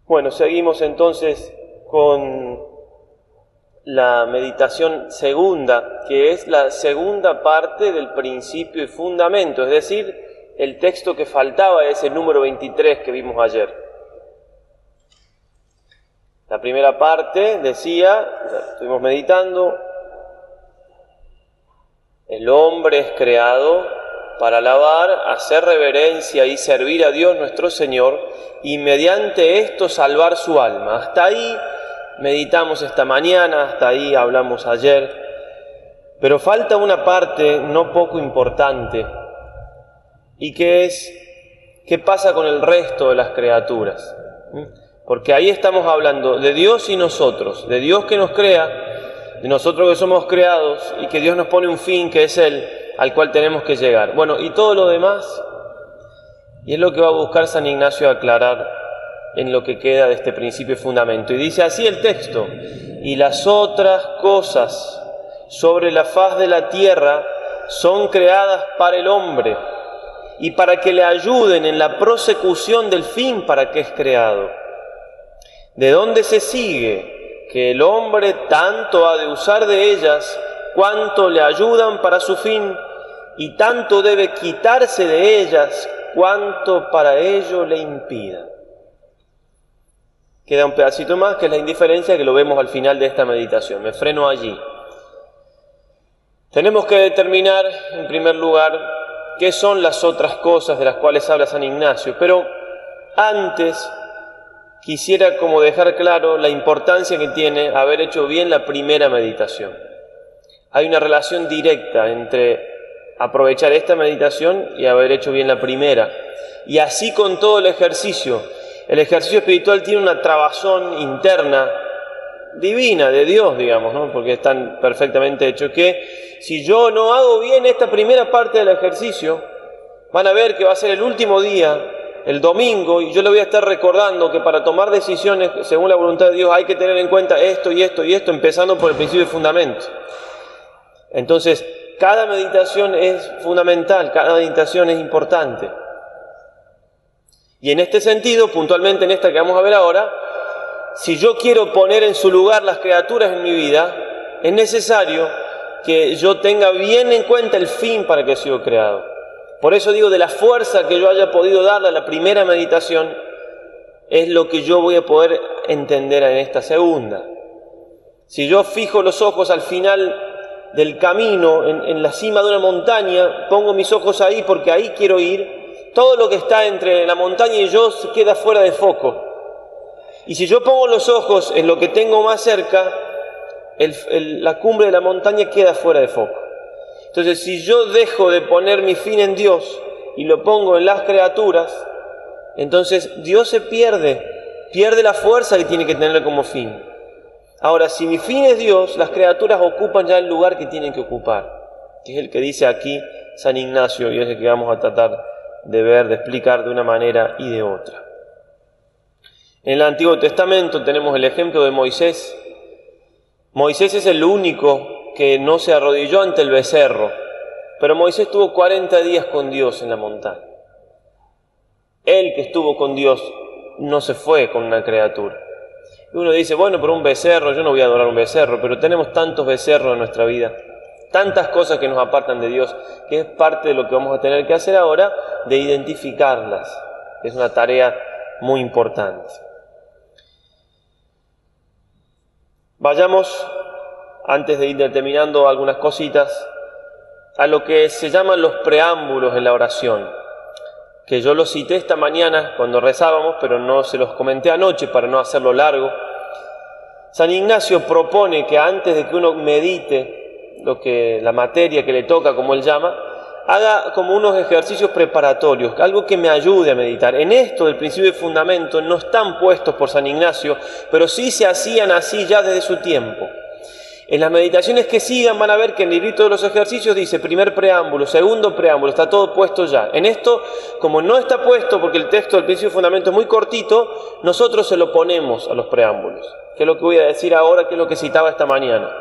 Bueno, seguimos entonces con la meditación segunda, que es la segunda parte del principio y fundamento, es decir, el texto que faltaba es el número 23 que vimos ayer. La primera parte decía, estuvimos meditando, el hombre es creado para alabar, hacer reverencia y servir a Dios nuestro Señor y mediante esto salvar su alma. Hasta ahí meditamos esta mañana, hasta ahí hablamos ayer, pero falta una parte no poco importante y que es qué pasa con el resto de las criaturas. Porque ahí estamos hablando de Dios y nosotros, de Dios que nos crea, de nosotros que somos creados y que Dios nos pone un fin que es Él, al cual tenemos que llegar. Bueno, y todo lo demás, y es lo que va a buscar San Ignacio aclarar en lo que queda de este principio y fundamento. Y dice así el texto: y las otras cosas sobre la faz de la tierra son creadas para el hombre y para que le ayuden en la prosecución del fin para que es creado. ¿De dónde se sigue que el hombre tanto ha de usar de ellas cuanto le ayudan para su fin, y tanto debe quitarse de ellas cuanto para ello le impida? Queda un pedacito más, que es la indiferencia, que lo vemos al final de esta meditación. Me freno allí. Tenemos que determinar, en primer lugar, qué son las otras cosas de las cuales habla San Ignacio, pero antes quisiera como dejar claro la importancia que tiene haber hecho bien la primera meditación. Hay una relación directa entre aprovechar esta meditación y haber hecho bien la primera. Y así con todo el ejercicio. El ejercicio espiritual tiene una trabazón interna, divina, de Dios, digamos, ¿no? Porque es tan perfectamente hecho que si yo no hago bien esta primera parte del ejercicio, van a ver que va a ser el último día, el domingo, y yo le voy a estar recordando que para tomar decisiones según la voluntad de Dios hay que tener en cuenta esto y esto y esto, empezando por el principio y fundamento. Entonces, cada meditación es fundamental, cada meditación es importante. Y en este sentido, puntualmente en esta que vamos a ver ahora, si yo quiero poner en su lugar las criaturas en mi vida, es necesario que yo tenga bien en cuenta el fin para que he sido creado. Por eso digo, de la fuerza que yo haya podido darle a la primera meditación, es lo que yo voy a poder entender en esta segunda. Si yo fijo los ojos al final del camino, en la cima de una montaña, pongo mis ojos ahí porque ahí quiero ir, todo lo que está entre la montaña y yo se queda fuera de foco. Y si yo pongo los ojos en lo que tengo más cerca, la cumbre de la montaña queda fuera de foco. Entonces, si yo dejo de poner mi fin en Dios y lo pongo en las criaturas, entonces Dios se pierde la fuerza que tiene que tener como fin. Ahora, si mi fin es Dios, las criaturas ocupan ya el lugar que tienen que ocupar, que es el que dice aquí San Ignacio, y es el que vamos a tratar de ver, de explicar de una manera y de otra. En el Antiguo Testamento tenemos el ejemplo de Moisés. Moisés es el único que no se arrodilló ante el becerro, pero Moisés estuvo 40 días con Dios en la montaña. Él que estuvo con Dios no se fue con una criatura. Y uno dice, bueno, pero un becerro, yo no voy a adorar un becerro, pero tenemos tantos becerros en nuestra vida, tantas cosas que nos apartan de Dios, que es parte de lo que vamos a tener que hacer ahora, de identificarlas. Es una tarea muy importante. Vayamos, antes de ir determinando algunas cositas, a lo que se llaman los preámbulos en la oración, que yo los cité esta mañana cuando rezábamos, pero no se los comenté anoche para no hacerlo largo. San Ignacio propone que antes de que uno medite la materia que le toca, como él llama, haga como unos ejercicios preparatorios, algo que me ayude a meditar. En esto del principio y fundamento no están puestos por San Ignacio, pero sí se hacían así ya desde su tiempo. En las meditaciones que sigan van a ver que en el librito de los ejercicios dice primer preámbulo, segundo preámbulo, está todo puesto ya. En esto, como no está puesto porque el texto del principio y fundamento es muy cortito, nosotros se lo ponemos a los preámbulos, que es lo que voy a decir ahora, que es lo que citaba esta mañana.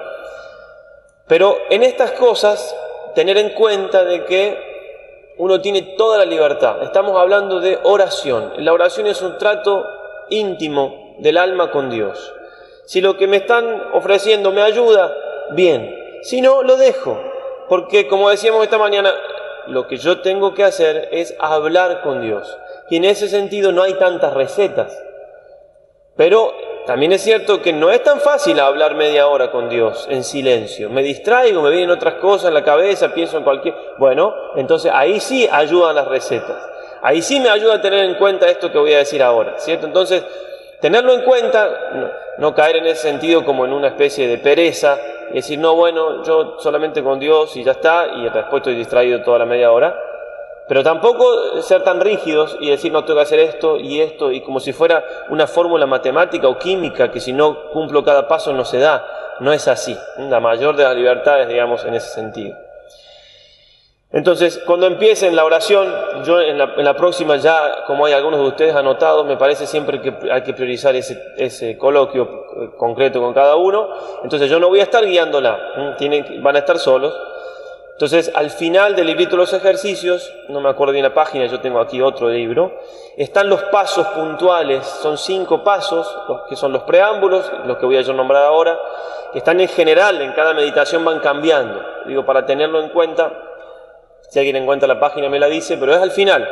Pero en estas cosas tener en cuenta de que uno tiene toda la libertad. Estamos hablando de oración. La oración es un trato íntimo del alma con Dios. Si lo que me están ofreciendo me ayuda, bien. Si no, lo dejo. Porque, como decíamos esta mañana, lo que yo tengo que hacer es hablar con Dios. Y en ese sentido no hay tantas recetas. Pero también es cierto que no es tan fácil hablar media hora con Dios en silencio. Me distraigo, me vienen otras cosas en la cabeza, pienso en cualquier... Bueno, entonces ahí sí ayudan las recetas. Ahí sí me ayuda a tener en cuenta esto que voy a decir ahora, ¿cierto? Entonces, tenerlo en cuenta, no caer en ese sentido como en una especie de pereza, y decir, no, bueno, yo solamente con Dios y ya está, y después estoy distraído toda la media hora. Pero tampoco ser tan rígidos y decir, no, tengo que hacer esto, y como si fuera una fórmula matemática o química, que si no cumplo cada paso no se da. No es así. La mayor de las libertades, digamos, en ese sentido. Entonces, cuando empiecen la oración, yo en la próxima ya, como hay algunos de ustedes anotados, me parece siempre que hay que priorizar ese coloquio concreto con cada uno. Entonces yo no voy a estar guiándola, van a estar solos. Entonces, al final del librito de los ejercicios, no me acuerdo bien la página, yo tengo aquí otro libro, están los pasos puntuales, son 5 pasos, que son los preámbulos, los que voy a yo nombrar ahora, que están en general, en cada meditación van cambiando. Digo, para tenerlo en cuenta, si alguien encuentra la página me la dice, pero es al final.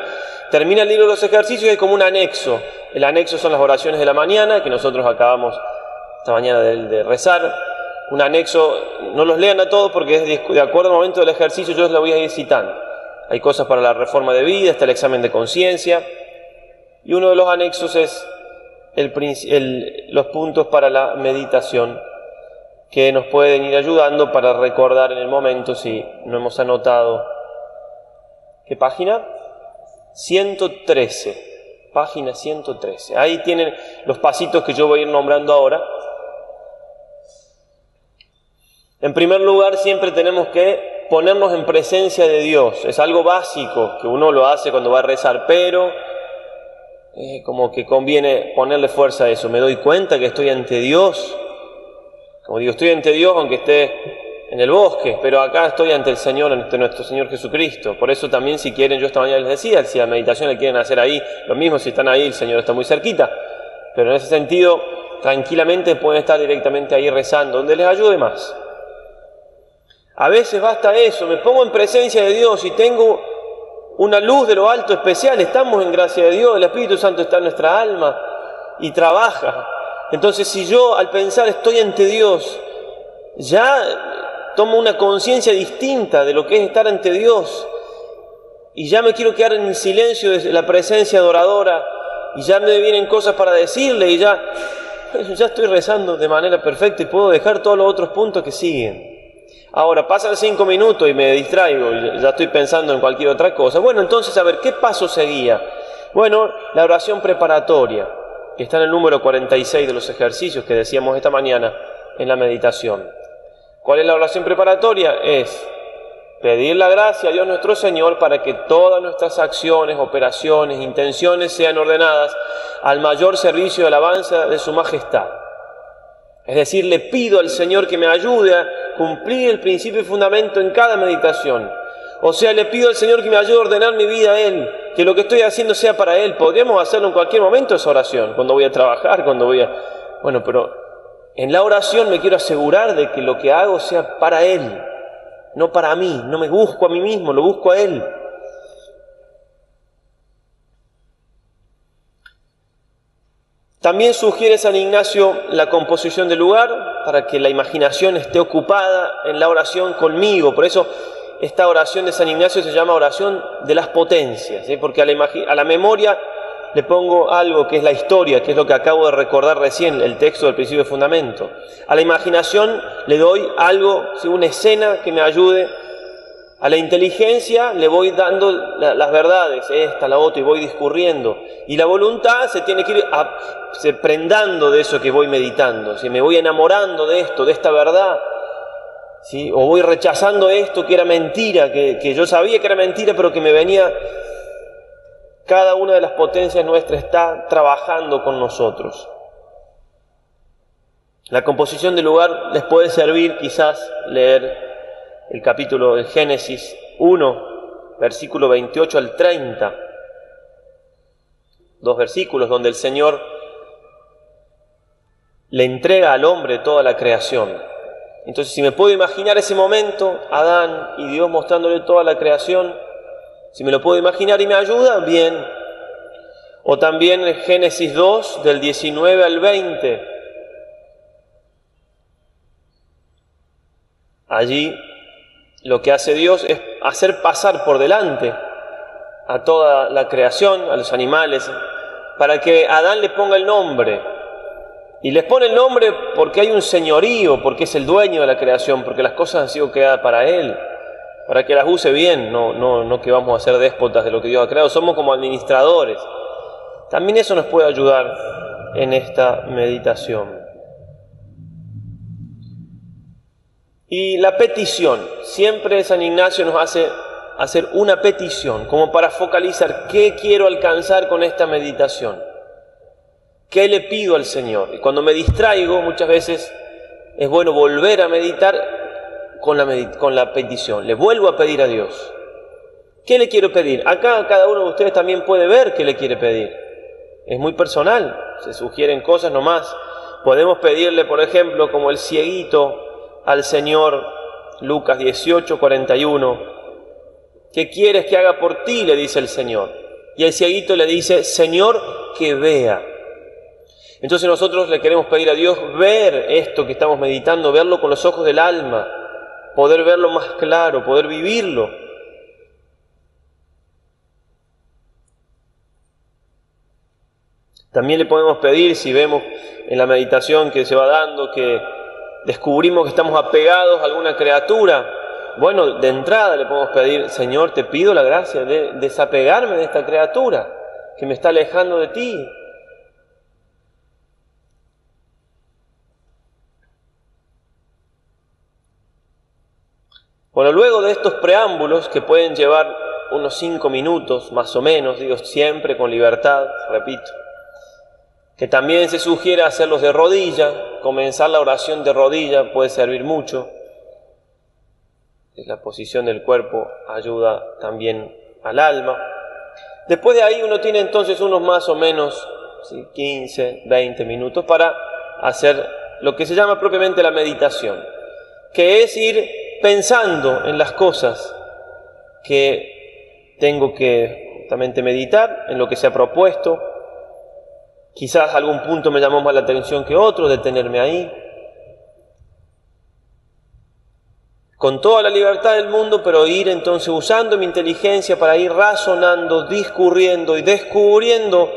Termina el libro de los ejercicios y hay como un anexo. El anexo son las oraciones de la mañana, que nosotros acabamos esta mañana de rezar. Un anexo, no los lean a todos porque es de acuerdo al momento del ejercicio, yo les voy a ir citando. Hay cosas para la reforma de vida, está el examen de conciencia, y uno de los anexos es los puntos para la meditación, que nos pueden ir ayudando para recordar en el momento si no hemos anotado. ¿Qué página? 113, página 113. Ahí tienen los pasitos que yo voy a ir nombrando ahora. En primer lugar, siempre tenemos que ponernos en presencia de Dios. Es algo básico que uno lo hace cuando va a rezar, pero como que conviene ponerle fuerza a eso. Me doy cuenta que estoy ante Dios. Como digo, estoy ante Dios aunque esté en el bosque, pero acá estoy ante el Señor, ante nuestro Señor Jesucristo. Por eso también, si quieren, yo esta mañana les decía, si la meditación la quieren hacer ahí, lo mismo si están ahí, el Señor está muy cerquita. Pero en ese sentido, tranquilamente pueden estar directamente ahí rezando, donde les ayude más. A veces basta eso, me pongo en presencia de Dios y tengo una luz de lo alto especial, estamos en gracia de Dios, el Espíritu Santo está en nuestra alma y trabaja. Entonces, si yo al pensar estoy ante Dios, ya tomo una conciencia distinta de lo que es estar ante Dios y ya me quiero quedar en el silencio de la presencia adoradora y ya me vienen cosas para decirle y ya estoy rezando de manera perfecta y puedo dejar todos los otros puntos que siguen. Ahora, pasan 5 minutos y me distraigo, y ya estoy pensando en cualquier otra cosa. Bueno, entonces, a ver, ¿qué paso seguía? Bueno, la oración preparatoria, que está en el número 46 de los ejercicios que decíamos esta mañana en la meditación. ¿Cuál es la oración preparatoria? Es pedir la gracia a Dios nuestro Señor para que todas nuestras acciones, operaciones, intenciones sean ordenadas al mayor servicio y alabanza de su majestad. Es decir, le pido al Señor que me ayude a cumplir el principio y fundamento en cada meditación. O sea, le pido al Señor que me ayude a ordenar mi vida a Él, que lo que estoy haciendo sea para Él. Podríamos hacerlo en cualquier momento esa oración, cuando voy a trabajar, cuando voy a... Bueno, pero en la oración me quiero asegurar de que lo que hago sea para Él, no para mí. No me busco a mí mismo, lo busco a Él. También sugiere San Ignacio la composición del lugar para que la imaginación esté ocupada en la oración conmigo. Por eso esta oración de San Ignacio se llama oración de las potencias, ¿sí? Porque a la memoria le pongo algo que es la historia, que es lo que acabo de recordar recién, el texto del principio de fundamento. A la imaginación le doy algo, ¿sí? Una escena que me ayude. A la inteligencia le voy dando las verdades, esta, la otra, y voy discurriendo. Y la voluntad se tiene que ir prendando de eso que voy meditando. Si me voy enamorando de esto, de esta verdad, ¿sí? O voy rechazando esto que era mentira, que yo sabía que era mentira, pero que me venía... Cada una de las potencias nuestras está trabajando con nosotros. La composición del lugar les puede servir quizás leer el capítulo de Génesis 1, versículo 28 al 30. 2 versículos donde el Señor le entrega al hombre toda la creación. Entonces, si me puedo imaginar ese momento, Adán y Dios mostrándole toda la creación, si me lo puedo imaginar y me ayuda, bien. O también en Génesis 2, del 19 al 20. Allí lo que hace Dios es hacer pasar por delante a toda la creación, a los animales, para que Adán le ponga el nombre. Y les pone el nombre porque hay un señorío, porque es el dueño de la creación, porque las cosas han sido creadas para él, para que las use bien, no que vamos a ser déspotas de lo que Dios ha creado, somos como administradores. También eso nos puede ayudar en esta meditación. Y la petición, siempre San Ignacio nos hace hacer una petición, como para focalizar qué quiero alcanzar con esta meditación. ¿Qué le pido al Señor? Y cuando me distraigo, muchas veces es bueno volver a meditar con la petición. Le vuelvo a pedir a Dios. ¿Qué le quiero pedir? Acá cada uno de ustedes también puede ver qué le quiere pedir. Es muy personal, se sugieren cosas nomás. Podemos pedirle, por ejemplo, como el cieguito al Señor, Lucas 18, 41. ¿Qué quieres que haga por ti?, le dice el Señor. Y el cieguito le dice, Señor, que vea. Entonces nosotros le queremos pedir a Dios ver esto que estamos meditando, verlo con los ojos del alma, poder verlo más claro, poder vivirlo. También le podemos pedir, si vemos en la meditación que se va dando, que descubrimos que estamos apegados a alguna criatura, bueno, de entrada le podemos pedir, Señor, te pido la gracia de desapegarme de esta criatura que me está alejando de ti. Bueno, luego de estos preámbulos, que pueden llevar unos 5 minutos, más o menos, digo siempre con libertad, repito, que también se sugiere hacerlos de rodilla, comenzar la oración de rodilla puede servir mucho. La posición del cuerpo ayuda también al alma. Después de ahí uno tiene entonces unos más o menos 15, 20 minutos para hacer lo que se llama propiamente la meditación, que es ir pensando en las cosas que tengo que justamente meditar, en lo que se ha propuesto. Quizás algún punto me llamó más la atención que otro, detenerme ahí. Con toda la libertad del mundo, pero ir entonces usando mi inteligencia para ir razonando, discurriendo y descubriendo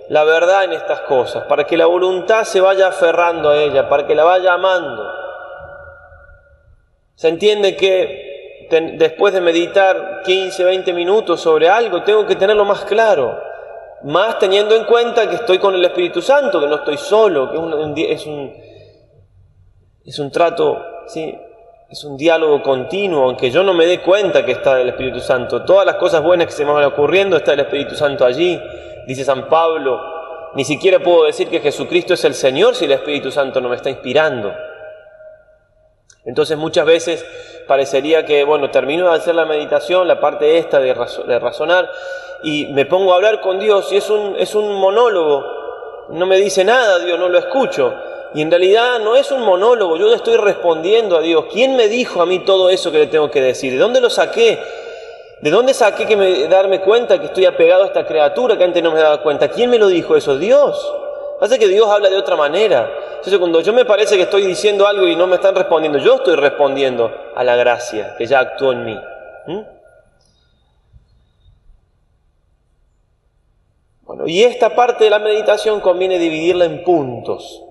la verdad en estas cosas, para que la voluntad se vaya aferrando a ella, para que la vaya amando. Se entiende que después de meditar 15, 20 minutos sobre algo, tengo que tenerlo más claro, más teniendo en cuenta que estoy con el Espíritu Santo, que no estoy solo, que es un trato, ¿sí? Es un diálogo continuo, aunque yo no me dé cuenta que está el Espíritu Santo. Todas las cosas buenas que se me van ocurriendo, está el Espíritu Santo allí. Dice San Pablo, ni siquiera puedo decir que Jesucristo es el Señor si el Espíritu Santo no me está inspirando. Entonces muchas veces parecería que, termino de hacer la meditación, la parte esta de razonar, y me pongo a hablar con Dios, y es un monólogo. No me dice nada Dios, no lo escucho. Y en realidad no es un monólogo, yo le estoy respondiendo a Dios. ¿Quién me dijo a mí todo eso que le tengo que decir? ¿De dónde lo saqué? ¿De dónde saqué darme cuenta que estoy apegado a esta criatura que antes no me daba cuenta? ¿Quién me lo dijo eso? Dios. Pasa que Dios habla de otra manera. Entonces cuando yo me parece que estoy diciendo algo y no me están respondiendo, yo estoy respondiendo a la gracia que ya actuó en mí. Y esta parte de la meditación conviene dividirla en puntos.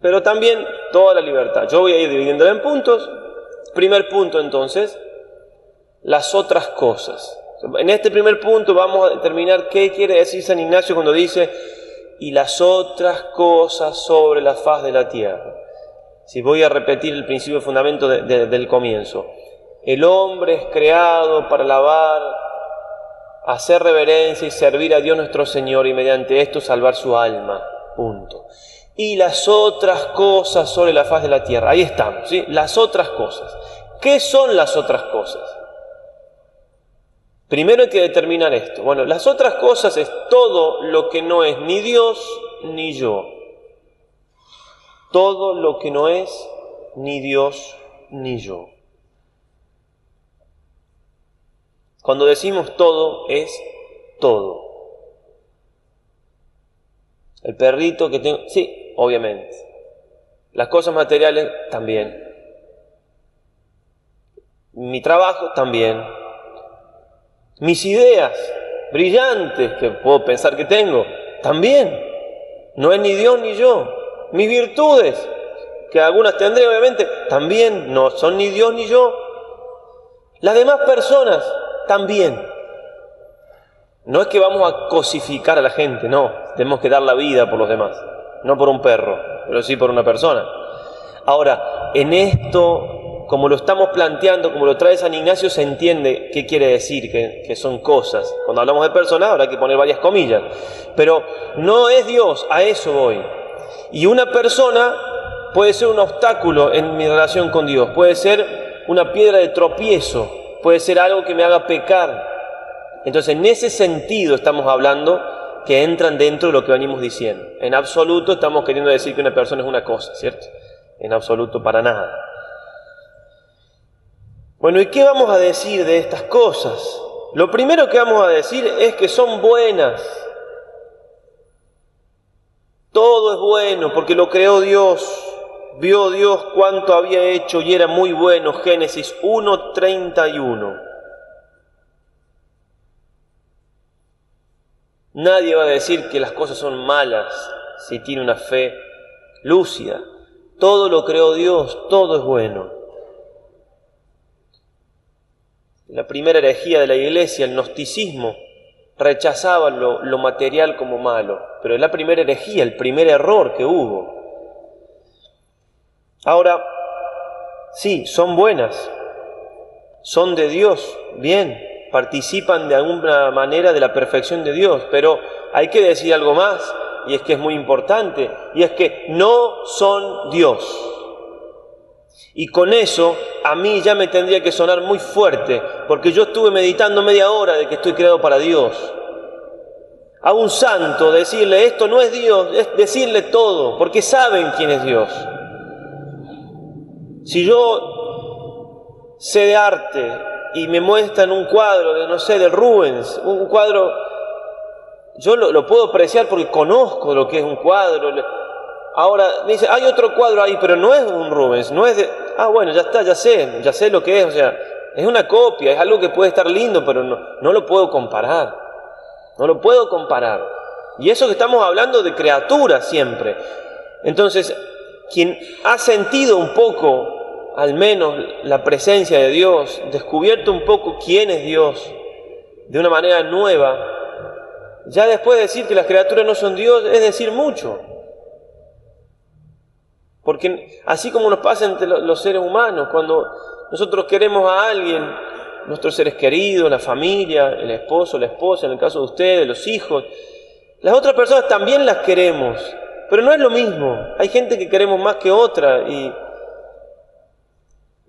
Pero también toda la libertad. Yo voy a ir dividiéndola en puntos. Primer punto entonces, las otras cosas. En este primer punto vamos a determinar qué quiere decir San Ignacio cuando dice y las otras cosas sobre la faz de la tierra. Si voy a repetir el principio fundamento del comienzo. El hombre es creado para alabar, hacer reverencia y servir a Dios nuestro Señor y mediante esto salvar su alma. Punto. Y las otras cosas sobre la faz de la tierra. Ahí estamos, ¿sí? Las otras cosas. ¿Qué son las otras cosas? Primero hay que determinar esto. Bueno, las otras cosas es todo lo que no es ni Dios ni yo. Todo lo que no es ni Dios ni yo. Cuando decimos todo, es todo. El perrito que tengo, sí, obviamente. Las cosas materiales, también. Mi trabajo, también. Mis ideas brillantes que puedo pensar que tengo, también. No es ni Dios ni yo. Mis virtudes, que algunas tendré obviamente, también no son ni Dios ni yo. Las demás personas, también. No es que vamos a cosificar a la gente, no. Tenemos que dar la vida por los demás. No por un perro, pero sí por una persona. Ahora, en esto, como lo estamos planteando, como lo trae San Ignacio, se entiende qué quiere decir, que son cosas. Cuando hablamos de personas, ahora hay que poner varias comillas. Pero no es Dios, a eso voy. Y una persona puede ser un obstáculo en mi relación con Dios, puede ser una piedra de tropiezo, puede ser algo que me haga pecar. Entonces, en ese sentido estamos hablando que entran dentro de lo que venimos diciendo. En absoluto estamos queriendo decir que una persona es una cosa, ¿cierto? En absoluto para nada. Bueno, ¿y qué vamos a decir de estas cosas? Lo primero que vamos a decir es que son buenas. Todo es bueno porque lo creó Dios. Vio Dios cuánto había hecho y era muy bueno. Génesis 1:31. Nadie va a decir que las cosas son malas si tiene una fe lúcida. Todo lo creó Dios, todo es bueno. La primera herejía de la Iglesia, el gnosticismo, rechazaba lo material como malo, pero es la primera herejía, el primer error que hubo. Ahora, sí, son buenas, son de Dios, bien, participan de alguna manera de la perfección de Dios, pero hay que decir algo más, y es que es muy importante, y es que no son Dios. Y con eso a mí ya me tendría que sonar muy fuerte, porque yo estuve meditando media hora de que estoy creado para Dios. A un santo decirle esto no es Dios, es decirle todo, porque saben quién es Dios. Si yo sé de arte y me muestran un cuadro de, no sé, de Rubens, un cuadro, yo lo puedo apreciar porque conozco lo que es un cuadro. Ahora me dice, hay otro cuadro ahí, pero no es un Rubens, no es de... Ah, bueno, ya está, ya sé lo que es, o sea, es una copia, es algo que puede estar lindo, pero no lo puedo comparar, no lo puedo comparar. Y eso que estamos hablando de criaturas siempre. Entonces, quien ha sentido un poco, al menos, la presencia de Dios, descubierto un poco quién es Dios, de una manera nueva, ya después de decir que las criaturas no son Dios, es decir mucho. Porque así como nos pasa entre los seres humanos, cuando nosotros queremos a alguien, nuestros seres queridos, la familia, el esposo, la esposa, en el caso de ustedes, los hijos, las otras personas también las queremos, pero no es lo mismo. Hay gente que queremos más que otra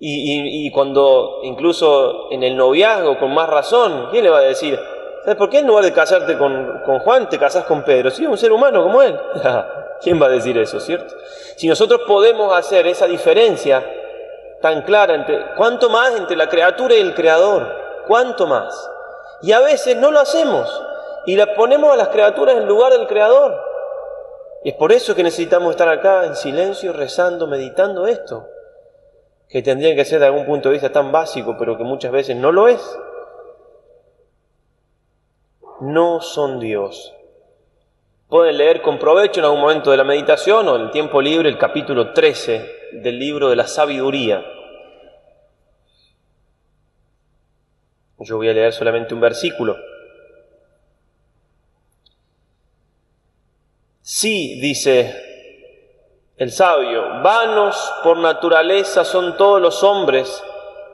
y cuando, incluso en el noviazgo, con más razón, ¿quién le va a decir? ¿Sabes por qué en lugar de casarte con Juan, te casás con Pedro? Sí, un ser humano como él. ¿Quién va a decir eso, cierto? Si nosotros podemos hacer esa diferencia tan clara, ¿cuánto más entre la criatura y el Creador? ¿Cuánto más? Y a veces no lo hacemos y la ponemos a las criaturas en lugar del Creador. Y es por eso que necesitamos estar acá en silencio, rezando, meditando esto, que tendría que ser de algún punto de vista tan básico, pero que muchas veces no lo es. No son Dios. Pueden leer con provecho en algún momento de la meditación o en el tiempo libre el capítulo 13 del libro de la sabiduría. Yo voy a leer solamente un versículo. Sí, dice el sabio, vanos por naturaleza son todos los hombres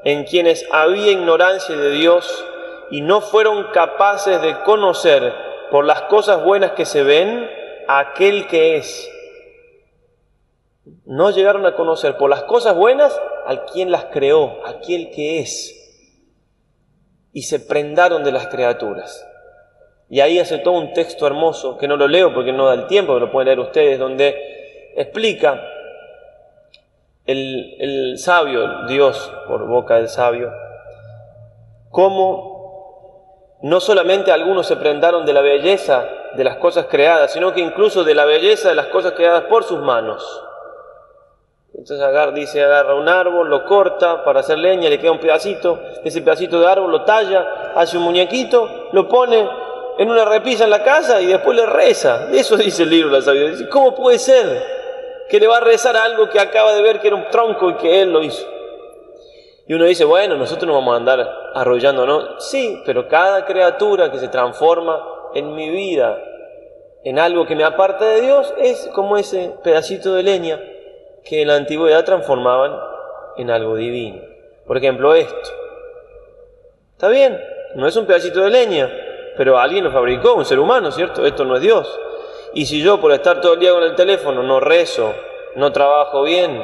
en quienes había ignorancia de Dios y no fueron capaces de conocer por las cosas buenas que se ven a aquel que es. No llegaron a conocer por las cosas buenas al quien las creó, aquel que es. Y se prendaron de las criaturas. Y ahí hace todo un texto hermoso, que no lo leo porque no da el tiempo, pero lo pueden leer ustedes, donde explica el sabio, Dios por boca del sabio, cómo no solamente algunos se prendaron de la belleza de las cosas creadas, sino que incluso de la belleza de las cosas creadas por sus manos. Entonces agarra un árbol, lo corta para hacer leña, le queda un pedacito, ese pedacito de árbol lo talla, hace un muñequito, lo pone en una repisa en la casa y después le reza. Eso dice el libro de la sabiduría. Dice, ¿cómo puede ser que le va a rezar a algo que acaba de ver que era un tronco y que él lo hizo? Y uno dice, bueno, nosotros no vamos a andar arrollando, ¿no? Sí, pero cada criatura que se transforma en mi vida, en algo que me aparta de Dios, es como ese pedacito de leña que en la antigüedad transformaban en algo divino. Por ejemplo, esto. Está bien, no es un pedacito de leña, pero alguien lo fabricó, un ser humano, ¿cierto? Esto no es Dios. Y si yo por estar todo el día con el teléfono no rezo, no trabajo bien,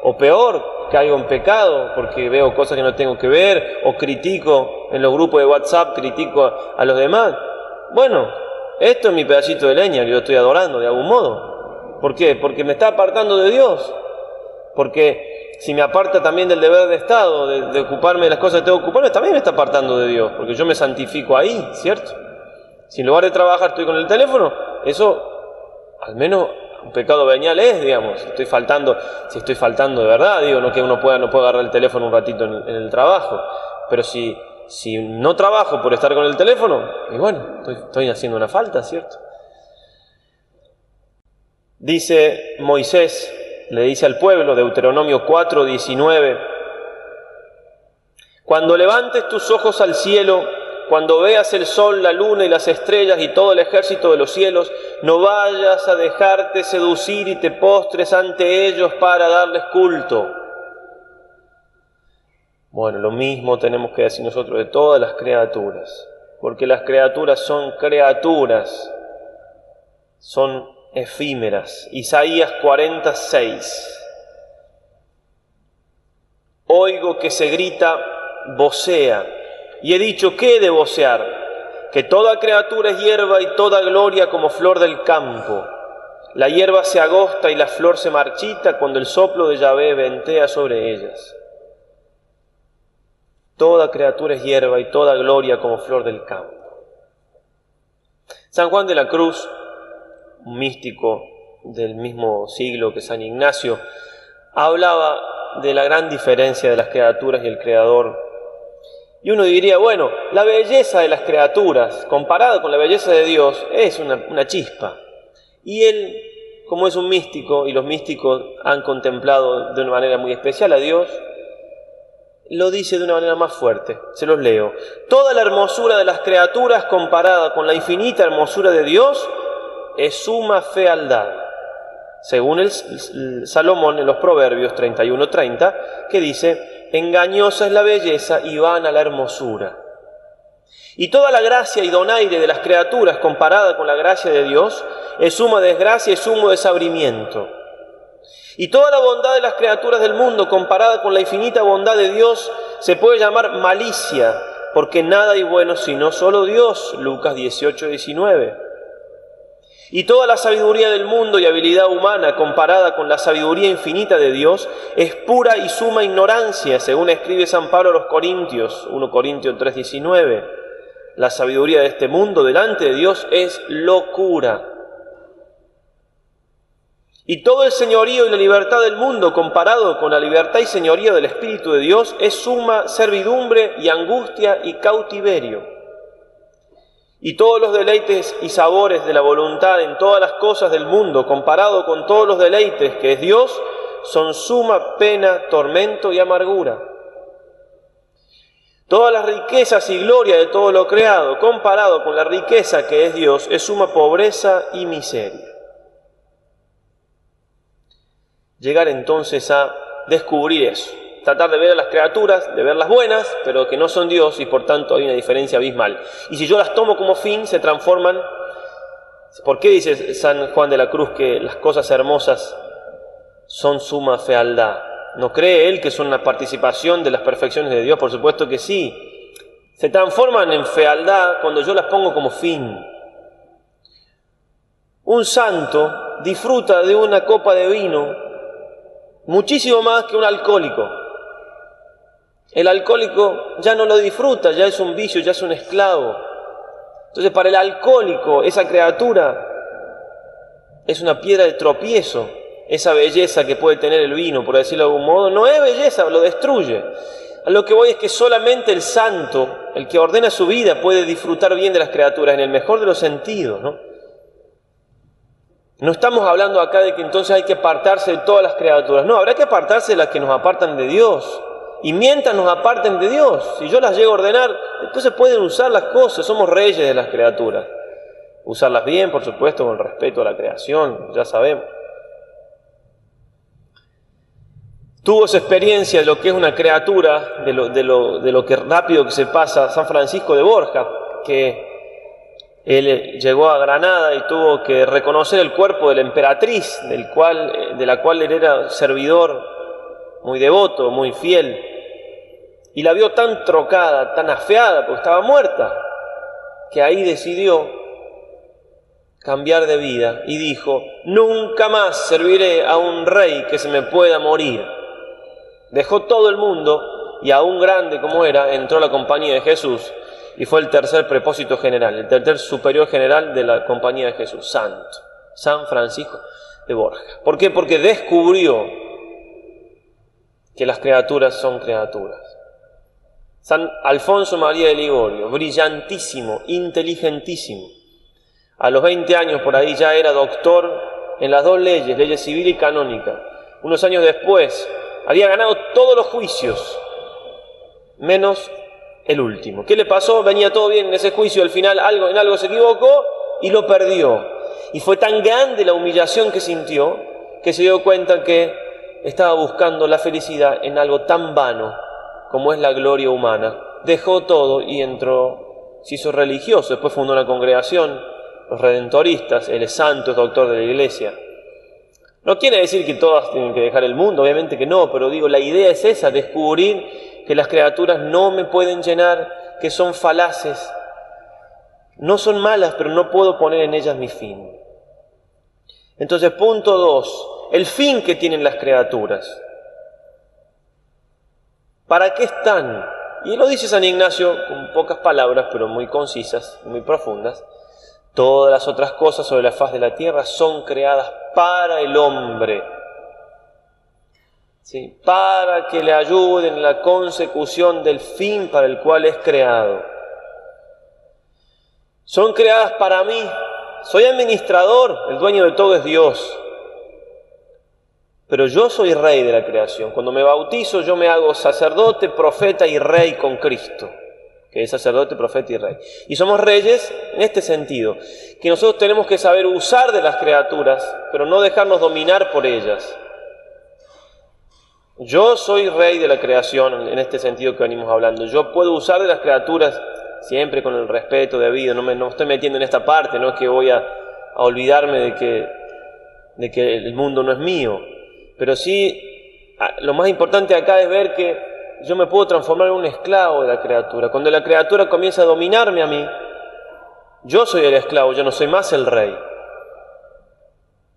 o peor, caigo en pecado porque veo cosas que no tengo que ver, o critico en los grupos de WhatsApp, critico a los demás, bueno, esto es mi pedacito de leña que yo estoy adorando de algún modo. ¿Por qué? Porque me está apartando de Dios. Porque si me aparta también del deber de Estado, de ocuparme de las cosas que tengo que ocuparme, también me está apartando de Dios, porque yo me santifico ahí, ¿cierto? Si en lugar de trabajar estoy con el teléfono, eso al menos un pecado venial es, digamos. Si estoy faltando de verdad, digo, no que uno no pueda agarrar el teléfono un ratito en el trabajo, pero si no trabajo por estar con el teléfono, y bueno, estoy haciendo una falta, ¿cierto? Dice Moisés, le dice al pueblo, Deuteronomio 4:19, cuando levantes tus ojos al cielo, cuando veas el sol, la luna y las estrellas y todo el ejército de los cielos, no vayas a dejarte seducir y te postres ante ellos para darles culto. Bueno, lo mismo tenemos que decir nosotros de todas las criaturas, porque las criaturas, son efímeras. Isaías 46. Oigo que se grita, vocea, y he dicho, ¿qué he de vocear? Que toda criatura es hierba y toda gloria como flor del campo. La hierba se agosta y la flor se marchita cuando el soplo de Yahvé ventea sobre ellas. Toda criatura es hierba y toda gloria como flor del campo. San Juan de la Cruz, un místico del mismo siglo que San Ignacio, hablaba de la gran diferencia de las criaturas y el Creador. Y uno diría, bueno, la belleza de las criaturas, comparada con la belleza de Dios, es una chispa. Y él, como es un místico, y los místicos han contemplado de una manera muy especial a Dios, lo dice de una manera más fuerte. Se los leo. Toda la hermosura de las criaturas comparada con la infinita hermosura de Dios es suma fealdad. Según el Salomón en los Proverbios 31:30, que dice, engañosa es la belleza y vana la hermosura. Y toda la gracia y donaire de las criaturas comparada con la gracia de Dios es suma desgracia y sumo desabrimiento. Y toda la bondad de las criaturas del mundo comparada con la infinita bondad de Dios se puede llamar malicia, porque nada hay bueno sino solo Dios. Lucas 18:19. Y toda la sabiduría del mundo y habilidad humana comparada con la sabiduría infinita de Dios es pura y suma ignorancia, según escribe San Pablo a los Corintios, 1 Corintios 3:19. La sabiduría de este mundo delante de Dios es locura. Y todo el señorío y la libertad del mundo comparado con la libertad y señorío del Espíritu de Dios es suma servidumbre y angustia y cautiverio. Y todos los deleites y sabores de la voluntad en todas las cosas del mundo, comparado con todos los deleites que es Dios, son suma pena, tormento y amargura. Todas las riquezas y gloria de todo lo creado, comparado con la riqueza que es Dios, es suma pobreza y miseria. Llegar entonces a descubrir eso. Tratar de ver a las criaturas, de verlas buenas, pero que no son Dios y por tanto hay una diferencia abismal. Y si yo las tomo como fin, se transforman. ¿Por qué dice San Juan de la Cruz que las cosas hermosas son suma fealdad. ¿No cree él que son una participación de las perfecciones de Dios? Por supuesto que sí. Se transforman en fealdad cuando yo las pongo como fin. Un santo disfruta de una copa de vino muchísimo más que un alcohólico. El alcohólico ya no lo disfruta, ya es un vicio, ya es un esclavo. Entonces, para el alcohólico, esa criatura es una piedra de tropiezo. Esa belleza que puede tener el vino, por decirlo de algún modo, no es belleza, lo destruye. A lo que voy es que solamente el santo, el que ordena su vida, puede disfrutar bien de las criaturas, en el mejor de los sentidos, ¿no? No estamos hablando acá de que entonces hay que apartarse de todas las criaturas. No, habrá que apartarse de las que nos apartan de Dios. Y mientras nos aparten de Dios, si yo las llego a ordenar, entonces pueden usar las cosas, somos reyes de las criaturas. Usarlas bien, por supuesto, con respeto a la creación, ya sabemos. Tuvo esa experiencia de lo que es una criatura, de lo que rápido que se pasa San Francisco de Borja, que él llegó a Granada y tuvo que reconocer el cuerpo de la emperatriz, de la cual él era servidor muy devoto, muy fiel, y la vio tan trocada, tan afeada, porque estaba muerta, que ahí decidió cambiar de vida y dijo: nunca más serviré a un rey que se me pueda morir. Dejó todo el mundo y aún grande como era, entró a la compañía de Jesús y fue el tercer prepósito general, el tercer superior general de la compañía de Jesús, santo, San Francisco de Borja. ¿Por qué? Porque descubrió que las criaturas son criaturas. San Alfonso María de Ligorio, brillantísimo, inteligentísimo. A los 20 años por ahí ya era doctor en las dos leyes, leyes civil y canónica. Unos años después había ganado todos los juicios, menos el último. ¿Qué le pasó? Venía todo bien en ese juicio, al final en algo se equivocó y lo perdió. Y fue tan grande la humillación que sintió que se dio cuenta que estaba buscando la felicidad en algo tan vano como es la gloria humana. Dejó todo y se hizo religioso. Después fundó una congregación, los redentoristas. Él es santo, es doctor de la iglesia. No quiere decir que todas tienen que dejar el mundo, obviamente que no, pero digo, la idea es esa, descubrir que las criaturas no me pueden llenar, que son falaces. No son malas, pero no puedo poner en ellas mi fin. Entonces, punto 2, el fin que tienen las criaturas. ¿Para qué están? Y lo dice San Ignacio con pocas palabras, pero muy concisas, muy profundas. Todas las otras cosas sobre la faz de la tierra son creadas para el hombre, ¿sí? Para que le ayuden en la consecución del fin para el cual es creado. Son creadas para mí. Soy administrador, el dueño de todo es Dios. Pero yo soy rey de la creación. Cuando me bautizo yo me hago sacerdote, profeta y rey con Cristo, que es sacerdote, profeta y rey. Y somos reyes en este sentido, que nosotros tenemos que saber usar de las criaturas, pero no dejarnos dominar por ellas. Yo soy rey de la creación en este sentido que venimos hablando. Yo puedo usar de las criaturas siempre con el respeto debido. No me estoy metiendo en esta parte, no es que voy a olvidarme de que el mundo no es mío. Pero sí, lo más importante acá es ver que yo me puedo transformar en un esclavo de la criatura. Cuando la criatura comienza a dominarme a mí, yo soy el esclavo, yo no soy más el rey.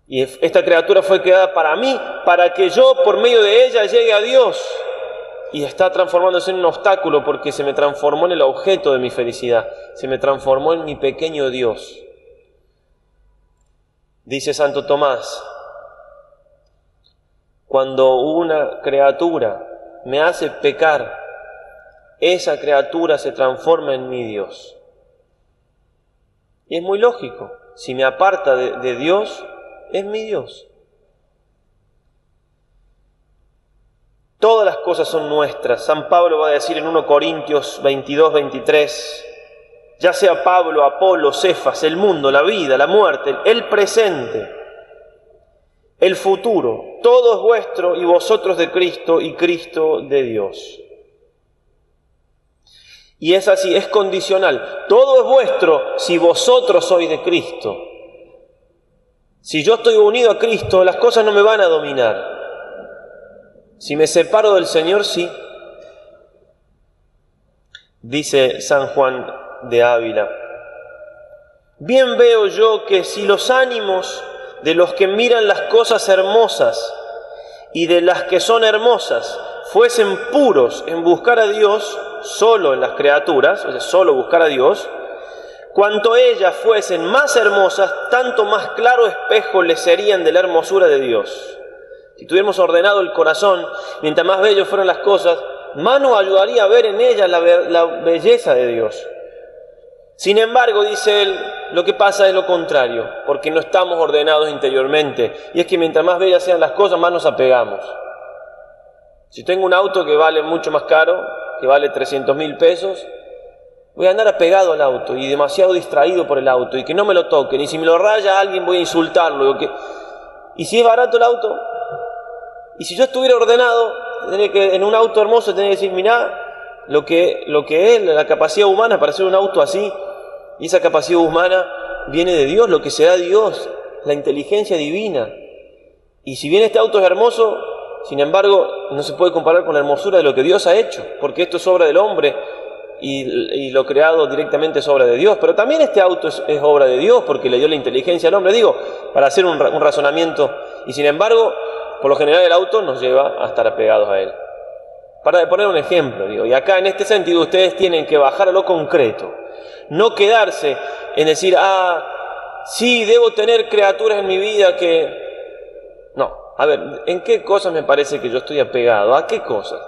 Y esta criatura fue creada para mí, para que yo por medio de ella llegue a Dios. Y está transformándose en un obstáculo porque se me transformó en el objeto de mi felicidad. Se me transformó en mi pequeño Dios. Dice Santo Tomás: cuando una criatura me hace pecar, esa criatura se transforma en mi Dios. Y es muy lógico. Si me aparta de Dios, es mi Dios. Todas las cosas son nuestras. San Pablo va a decir en 1 Corintios 22, 23, ya sea Pablo, Apolo, Cefas, el mundo, la vida, la muerte, el presente, el futuro, todo es vuestro y vosotros de Cristo y Cristo de Dios. Y es así, es condicional. Todo es vuestro si vosotros sois de Cristo. Si yo estoy unido a Cristo, las cosas no me van a dominar. Si me separo del Señor, sí. Dice San Juan de Ávila: bien veo yo que si los ánimos de los que miran las cosas hermosas y de las que son hermosas fuesen puros en buscar a Dios, solo en las criaturas, o sea, solo buscar a Dios, cuanto ellas fuesen más hermosas, tanto más claro espejo les serían de la hermosura de Dios. Si tuviéramos ordenado el corazón, mientras más bellos fueran las cosas, más nos ayudaría a ver en ellas la belleza de Dios. Sin embargo, dice él, lo que pasa es lo contrario, porque no estamos ordenados interiormente. Y es que mientras más bellas sean las cosas, más nos apegamos. Si tengo un auto que vale mucho más caro, que vale 300.000 pesos, voy a andar apegado al auto y demasiado distraído por el auto, y que no me lo toquen, y si me lo raya alguien voy a insultarlo. Y si es barato el auto, y si yo estuviera ordenado, en un auto hermoso tendría que decir, mirá lo que es la capacidad humana para hacer un auto así, y esa capacidad humana viene de Dios, lo que se da Dios, la inteligencia divina. Y si bien este auto es hermoso, sin embargo, no se puede comparar con la hermosura de lo que Dios ha hecho, porque esto es obra del hombre y lo creado directamente es obra de Dios. Pero también este auto es obra de Dios, porque le dio la inteligencia al hombre, digo, para hacer un razonamiento. Y sin embargo, por lo general el auto nos lleva a estar apegados a él. Para poner un ejemplo, digo, y acá en este sentido ustedes tienen que bajar a lo concreto, no quedarse en decir, sí, debo tener criaturas en mi vida que... No, a ver, ¿en qué cosas me parece que yo estoy apegado? ¿A qué cosas?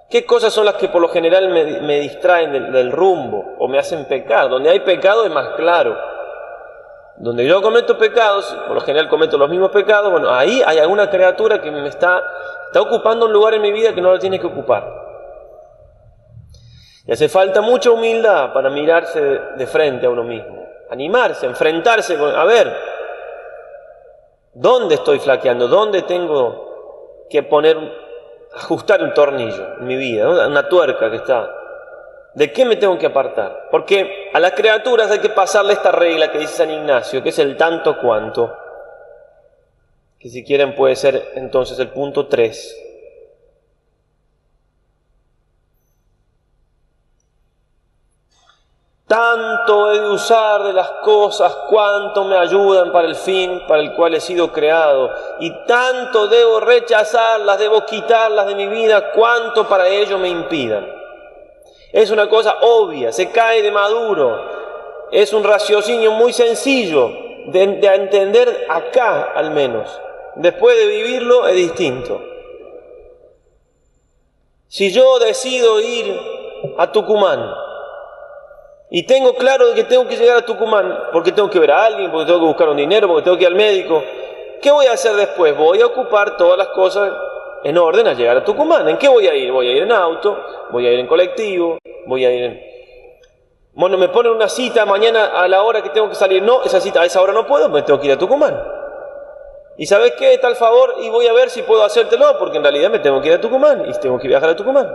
¿Qué cosas son las que por lo general me distraen del rumbo o me hacen pecar? Donde hay pecado es más claro. Donde yo cometo pecados, por lo general cometo los mismos pecados, bueno, ahí hay alguna criatura que me está ocupando un lugar en mi vida que no lo tiene que ocupar. Y hace falta mucha humildad para mirarse de frente a uno mismo, animarse, enfrentarse con, a ver, ¿dónde estoy flaqueando? ¿Dónde tengo que ajustar un tornillo en mi vida? ¿No? Una tuerca que está. ¿De qué me tengo que apartar? Porque a las criaturas hay que pasarle esta regla que dice San Ignacio, que es el tanto cuanto, que si quieren puede ser entonces el punto 3. Tanto he de usar de las cosas cuanto me ayudan para el fin para el cual he sido creado, y tanto debo rechazarlas, debo quitarlas de mi vida cuanto para ello me impidan. Es una cosa obvia, se cae de maduro, es un raciocinio muy sencillo de entender acá al menos. Después de vivirlo es distinto. Si yo decido ir a Tucumán y tengo claro que tengo que llegar a Tucumán porque tengo que ver a alguien, porque tengo que buscar un dinero, porque tengo que ir al médico, ¿qué voy a hacer después? Voy a ocupar todas las cosas en orden a llegar a Tucumán. ¿En qué voy a ir? Voy a ir en auto, voy a ir en colectivo, voy a ir en... Bueno, me ponen una cita mañana a la hora que tengo que salir. No, esa cita a esa hora no puedo, me tengo que ir a Tucumán. ¿Y sabes qué? Tal favor, y voy a ver si puedo hacértelo, porque en realidad me tengo que ir a Tucumán, y tengo que viajar a Tucumán.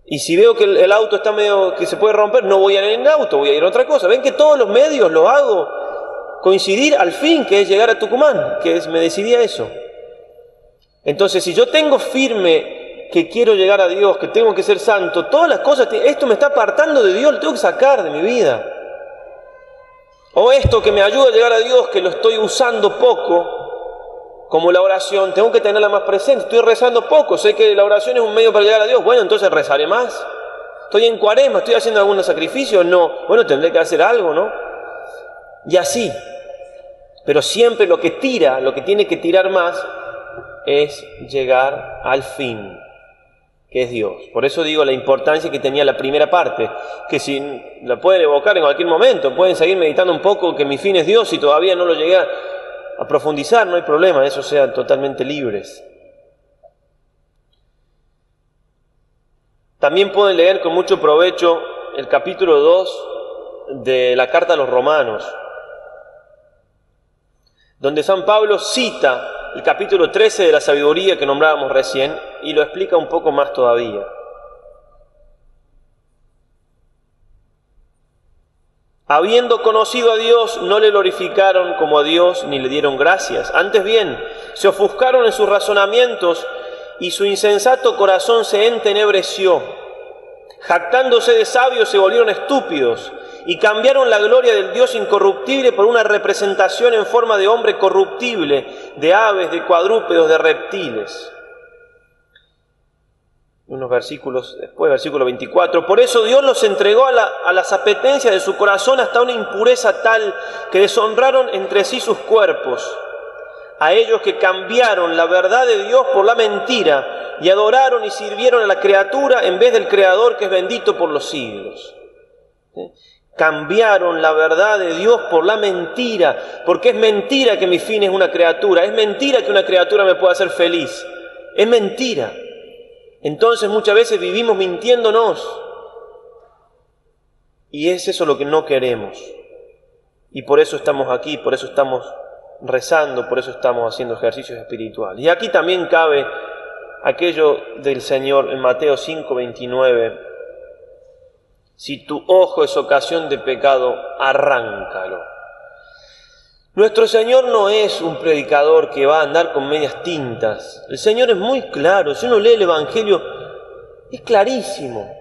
Y si veo que el auto está medio que se puede romper, no voy a ir en auto, voy a ir en otra cosa. Ven que todos los medios los hago coincidir al fin, que es llegar a Tucumán, me decidí a eso. Entonces, si yo tengo firme que quiero llegar a Dios, que tengo que ser santo, todas las cosas, esto me está apartando de Dios, lo tengo que sacar de mi vida. O esto que me ayuda a llegar a Dios, que lo estoy usando poco, como la oración, tengo que tenerla más presente. Estoy rezando poco, sé que la oración es un medio para llegar a Dios, bueno, entonces rezaré más. Estoy en Cuaresma, estoy haciendo algún sacrificio, no, bueno, tendré que hacer algo, ¿no? Y así. Pero siempre lo que tiene que tirar más, es llegar al fin, que es Dios. Por eso digo la importancia que tenía la primera parte, que si la pueden evocar en cualquier momento, pueden seguir meditando un poco que mi fin es Dios y todavía no lo llegué a profundizar, no hay problema, eso sean totalmente libres. También pueden leer con mucho provecho el capítulo 2 de la carta a los Romanos, donde San Pablo cita el capítulo 13 de la sabiduría que nombrábamos recién y lo explica un poco más todavía. Habiendo conocido a Dios, no le glorificaron como a Dios ni le dieron gracias. Antes bien, se ofuscaron en sus razonamientos y su insensato corazón se entenebreció. Jactándose de sabios se volvieron estúpidos y cambiaron la gloria del Dios incorruptible por una representación en forma de hombre corruptible, de aves, de cuadrúpedos, de reptiles. Unos versículos después, versículo 24. Por eso Dios los entregó a las apetencias de su corazón hasta una impureza tal que deshonraron entre sí sus cuerpos. A ellos que cambiaron la verdad de Dios por la mentira y adoraron y sirvieron a la criatura en vez del Creador que es bendito por los siglos. Cambiaron la verdad de Dios por la mentira, porque es mentira que mi fin es una criatura, es mentira que una criatura me pueda hacer feliz, es mentira. Entonces muchas veces vivimos mintiéndonos y es eso lo que no queremos. Y por eso estamos aquí, por eso estamos rezando, por eso estamos haciendo ejercicios espirituales. Y aquí también cabe aquello del Señor en Mateo 5:29. Si tu ojo es ocasión de pecado, arráncalo. Nuestro Señor no es un predicador que va a andar con medias tintas. El Señor es muy claro. Si uno lee el Evangelio, es clarísimo.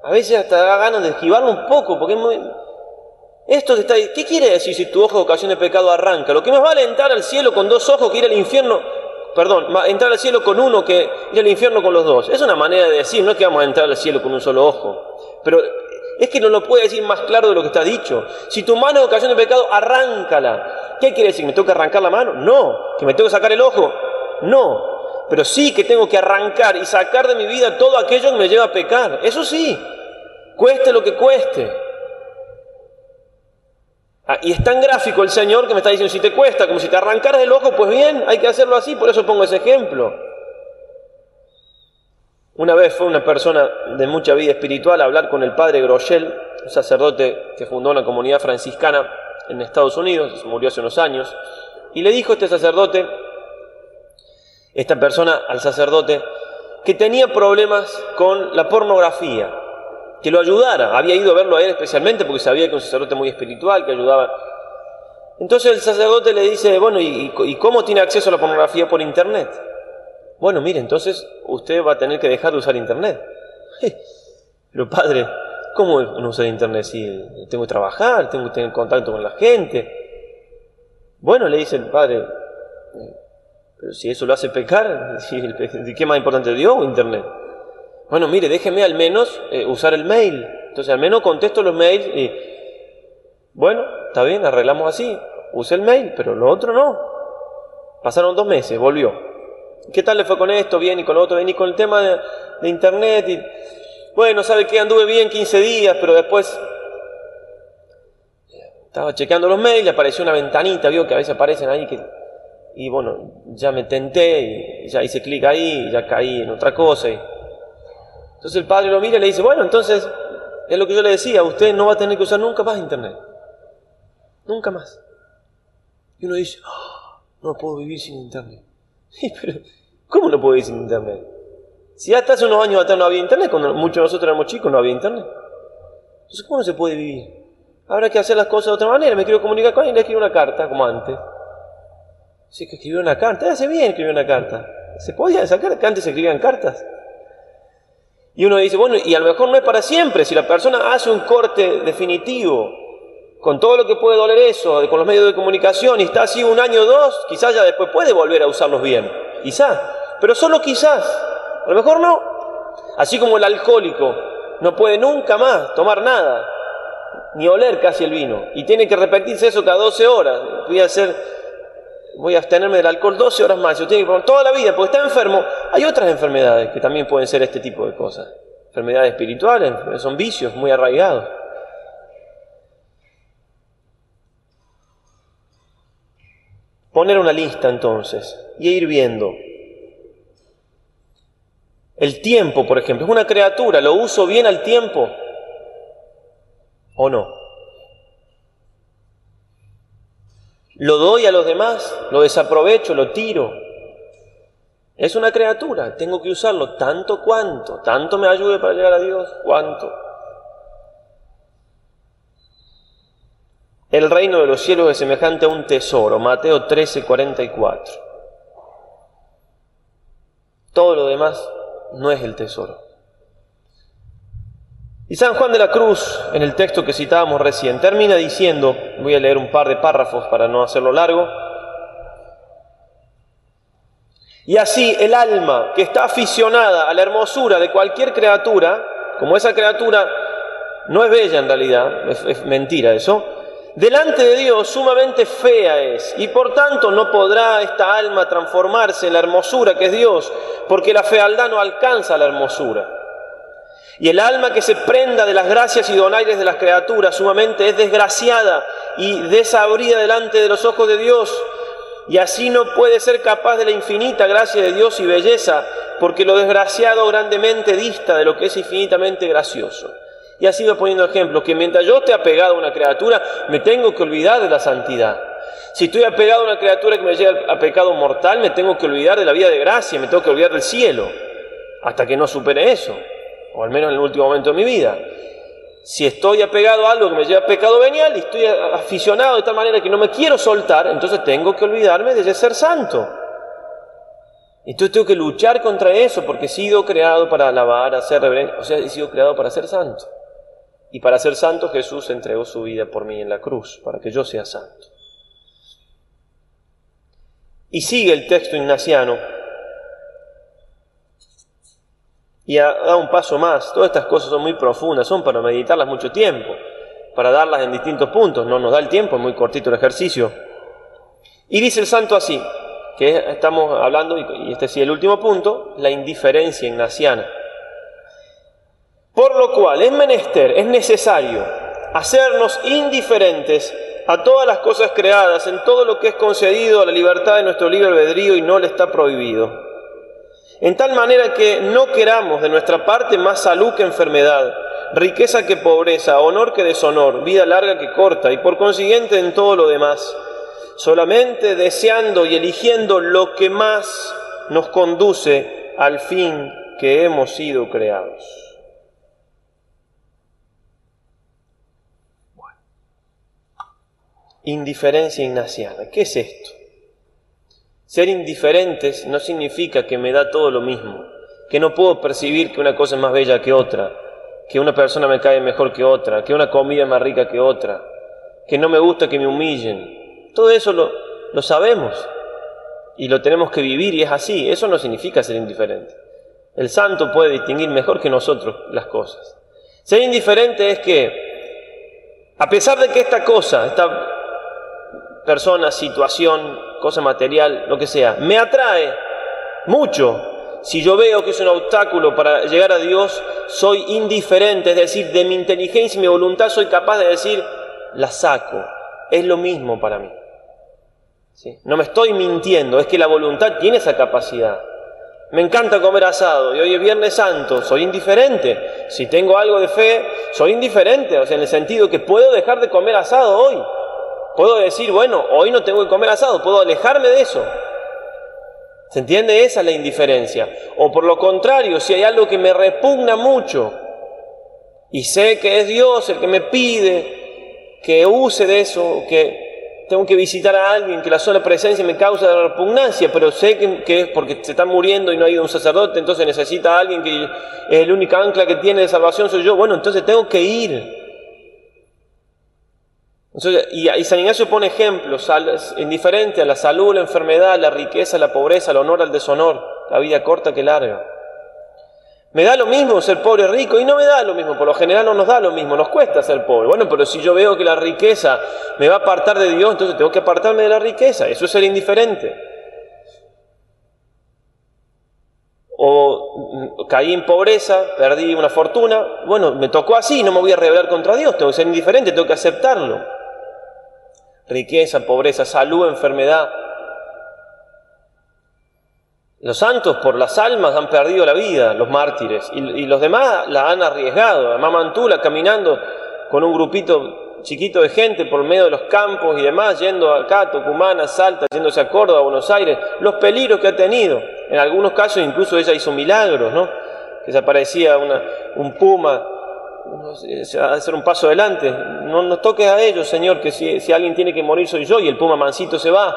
A veces hasta da ganas de esquivarlo un poco, porque es muy... Esto que está ahí, ¿qué quiere decir si tu ojo es ocasión de pecado, arranca? Lo que más vale entrar al cielo con dos ojos que ir al infierno, entrar al cielo con uno que ir al infierno con los dos. Es una manera de decir, no es que vamos a entrar al cielo con un solo ojo. Pero es que no lo puede decir más claro de lo que está dicho. Si tu mano es ocasión de pecado, arráncala. ¿Qué quiere decir? ¿Me tengo que arrancar la mano? No. ¿Que me tengo que sacar el ojo? No. Pero sí que tengo que arrancar y sacar de mi vida todo aquello que me lleva a pecar. Eso sí, cueste lo que cueste. Y es tan gráfico el Señor que me está diciendo, si te cuesta, como si te arrancaras el ojo, pues bien, hay que hacerlo así, por eso pongo ese ejemplo. Una vez fue una persona de mucha vida espiritual a hablar con el padre Groeschel, un sacerdote que fundó una comunidad franciscana en Estados Unidos, murió hace unos años, y le dijo este sacerdote, esta persona al sacerdote, que tenía problemas con la pornografía, que lo ayudara. Había ido a verlo a él especialmente porque sabía que era un sacerdote muy espiritual, que ayudaba. Entonces el sacerdote le dice, bueno, ¿y cómo tiene acceso a la pornografía por internet? Bueno, mire, entonces usted va a tener que dejar de usar internet. Pero padre, ¿cómo no usar internet si tengo que trabajar, tengo que tener contacto con la gente? Bueno, le dice el padre, pero si eso lo hace pecar, ¿qué más importante Dios o internet? Bueno, mire, déjeme al menos usar el mail. Entonces al menos contesto los mails y... Bueno, está bien, arreglamos así. Use el mail, pero lo otro no. Pasaron 2 meses, volvió. ¿Qué tal le fue con esto? Bien, y con lo otro, bien, y con el tema de internet. Y... Bueno, ¿sabe qué? Anduve bien 15 días, pero después... Estaba chequeando los mails, le apareció una ventanita, vio que a veces aparecen ahí que... Y bueno, ya me tenté y ya hice clic ahí y ya caí en otra cosa y... Entonces el padre lo mira y le dice, bueno, entonces, es lo que yo le decía, usted no va a tener que usar nunca más internet. Nunca más. Y uno dice, no puedo vivir sin internet. Pero, ¿cómo no puedo vivir sin internet? Si hasta hace unos años atrás no había internet, cuando muchos de nosotros éramos chicos no había internet. Entonces, ¿cómo no se puede vivir? Habrá que hacer las cosas de otra manera. Me quiero comunicar con alguien, le escribo una carta, como antes. Sí, que escribió una carta, hace bien escribió una carta. ¿Se podía sacar que antes se escribían cartas? Y uno dice, bueno, y a lo mejor no es para siempre. Si la persona hace un corte definitivo, con todo lo que puede doler eso, con los medios de comunicación, y está así 1 año o 2, quizás ya después puede volver a usarlos bien. Quizás, pero solo quizás. A lo mejor no. Así como el alcohólico no puede nunca más tomar nada, ni oler casi el vino, y tiene que repetirse eso cada 12 horas. Voy a abstenerme del alcohol 12 horas más, yo tengo que poner toda la vida, porque está enfermo. Hay otras enfermedades que también pueden ser este tipo de cosas. Enfermedades espirituales, son vicios muy arraigados. Poner una lista entonces y ir viendo. El tiempo, por ejemplo, es una criatura, ¿lo uso bien al tiempo o no? ¿Lo doy a los demás? ¿Lo desaprovecho? ¿Lo tiro? Es una criatura, tengo que usarlo tanto cuanto, tanto me ayude para llegar a Dios, cuanto. El reino de los cielos es semejante a un tesoro, Mateo 13:44. Todo lo demás no es el tesoro. Y San Juan de la Cruz, en el texto que citábamos recién, termina diciendo, voy a leer un par de párrafos para no hacerlo largo: y así el alma que está aficionada a la hermosura de cualquier criatura, como esa criatura no es bella en realidad, es mentira eso, delante de Dios sumamente fea es, y por tanto no podrá esta alma transformarse en la hermosura que es Dios, porque la fealdad no alcanza la hermosura. Y el alma que se prenda de las gracias y donaires de las criaturas sumamente es desgraciada y desabrida delante de los ojos de Dios, y así no puede ser capaz de la infinita gracia de Dios y belleza, porque lo desgraciado grandemente dista de lo que es infinitamente gracioso. Y así va poniendo ejemplos, que mientras yo esté apegado a una criatura, me tengo que olvidar de la santidad. Si estoy apegado a una criatura que me lleva a pecado mortal, me tengo que olvidar de la vida de gracia, me tengo que olvidar del cielo, hasta que no supere eso, o al menos en el último momento de mi vida. Si estoy apegado a algo que me lleva a pecado venial y estoy aficionado de tal manera que no me quiero soltar, entonces tengo que olvidarme de ser santo. Entonces tengo que luchar contra eso, porque he sido creado para alabar, hacer reverencia, o sea, he sido creado para ser santo. Y para ser santo Jesús entregó su vida por mí en la cruz, para que yo sea santo. Y sigue el texto ignaciano y da un paso más. Todas estas cosas son muy profundas, son para meditarlas mucho tiempo, para darlas en distintos puntos. No nos da el tiempo, es muy cortito el ejercicio. Y dice el santo así, que estamos hablando, y este sí es el último punto, la indiferencia ignaciana. Por lo cual es menester, es necesario hacernos indiferentes a todas las cosas creadas, en todo lo que es concedido a la libertad de nuestro libre albedrío y no le está prohibido. En tal manera que no queramos de nuestra parte más salud que enfermedad, riqueza que pobreza, honor que deshonor, vida larga que corta, y por consiguiente en todo lo demás, solamente deseando y eligiendo lo que más nos conduce al fin que hemos sido creados. Bueno. Indiferencia ignaciana. ¿Qué es esto? Ser indiferentes no significa que me da todo lo mismo, que no puedo percibir que una cosa es más bella que otra, que una persona me cae mejor que otra, que una comida es más rica que otra, que no me gusta que me humillen. Todo eso lo sabemos y lo tenemos que vivir, y es así. Eso no significa ser indiferente. El santo puede distinguir mejor que nosotros las cosas. Ser indiferente es que, a pesar de que esta cosa, esta persona, situación, cosa material, lo que sea, me atrae mucho, si yo veo que es un obstáculo para llegar a Dios, soy indiferente, es decir, de mi inteligencia y mi voluntad soy capaz de decir, la saco, es lo mismo para mí. ¿Sí? No me estoy mintiendo, es que la voluntad tiene esa capacidad. Me encanta comer asado y hoy es Viernes Santo, soy indiferente. Si tengo algo de fe, soy indiferente, o sea, en el sentido que puedo dejar de comer asado hoy. Puedo decir, bueno, hoy no tengo que comer asado, puedo alejarme de eso. ¿Se entiende? Esa es la indiferencia. O por lo contrario, si hay algo que me repugna mucho y sé que es Dios el que me pide que use de eso, que tengo que visitar a alguien que la sola presencia me causa repugnancia, pero sé que es porque se está muriendo y no ha ido un sacerdote, entonces necesita a alguien que es el único ancla que tiene de salvación soy yo, bueno, entonces tengo que ir. Entonces, y San Ignacio pone ejemplos indiferentes a la salud, la enfermedad, la riqueza, la pobreza, el honor, al deshonor, la vida corta que larga. Me da lo mismo ser pobre o rico, y no me da lo mismo, por lo general no nos da lo mismo, nos cuesta ser pobre. Bueno, pero si yo veo que la riqueza me va a apartar de Dios, entonces tengo que apartarme de la riqueza, eso es ser indiferente. O caí en pobreza, perdí una fortuna, bueno, me tocó así, no me voy a rebelar contra Dios, tengo que ser indiferente, tengo que aceptarlo. Riqueza, pobreza, salud, enfermedad. Los santos por las almas han perdido la vida, los mártires, y los demás la han arriesgado. Mamá Mantula caminando con un grupito chiquito de gente por medio de los campos y demás, yendo acá a Tucumán, a Salta, yéndose a Córdoba, a Buenos Aires, los peligros que ha tenido. En algunos casos incluso ella hizo milagros, ¿no? Que se aparecía un puma, hacer un paso adelante, no nos toques a ellos, Señor, que si alguien tiene que morir soy yo, y el puma mansito se va.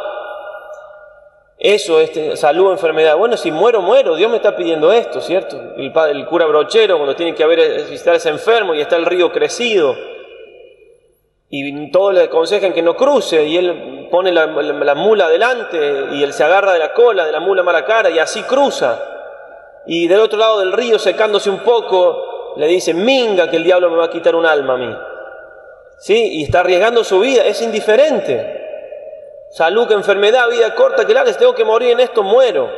Eso es salud o enfermedad. Bueno, si muero, muero. Dios me está pidiendo esto, ¿cierto? El cura Brochero, cuando tiene que visitar a ese enfermo y está el río crecido, y todos le aconsejan que no cruce, y él pone la mula adelante, y él se agarra de la cola de la mula mala cara, y así cruza. Y del otro lado del río, secándose un poco, le dice: minga, que el diablo me va a quitar un alma a mí. ¿Sí? Y está arriesgando su vida, es indiferente. Salud que enfermedad, vida corta que larga, si tengo que morir en esto, muero.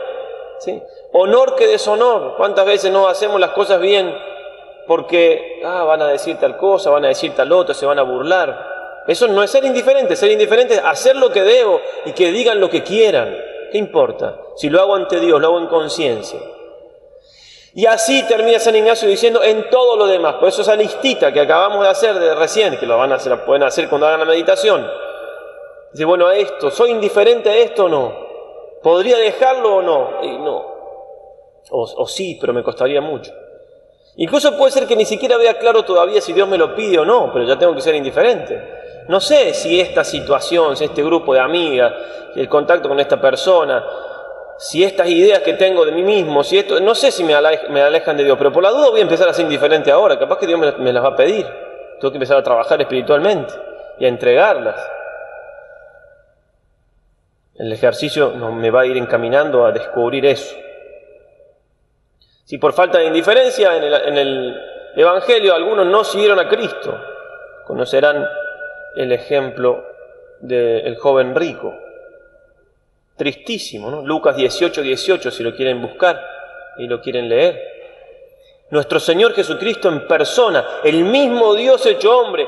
¿Sí? Honor que deshonor. ¿Cuántas veces no hacemos las cosas bien porque van a decir tal cosa, van a decir tal otra, se van a burlar? Eso no es ser indiferente. Ser indiferente es hacer lo que debo y que digan lo que quieran. ¿Qué importa? Si lo hago ante Dios, lo hago en conciencia. Y así termina San Ignacio diciendo en todo lo demás. Por eso esa listita que acabamos de hacer de recién, que lo van a hacer, pueden hacer cuando hagan la meditación. Dice, bueno, a esto, ¿soy indiferente a esto o no? ¿Podría dejarlo o no? Y no. O sí, pero me costaría mucho. Incluso puede ser que ni siquiera vea claro todavía si Dios me lo pide o no, pero ya tengo que ser indiferente. No sé si esta situación, si este grupo de amigas, el contacto con esta persona, si estas ideas que tengo de mí mismo, si esto, no sé si me alejan de Dios, pero por la duda voy a empezar a ser indiferente ahora. Capaz que Dios me las va a pedir. Tengo que empezar a trabajar espiritualmente y a entregarlas. El ejercicio me va a ir encaminando a descubrir eso. Si por falta de indiferencia en el Evangelio algunos no siguieron a Cristo, conocerán el ejemplo del joven rico. Tristísimo, ¿no? Lucas 18:18, si lo quieren buscar y lo quieren leer. Nuestro Señor Jesucristo en persona, el mismo Dios hecho hombre.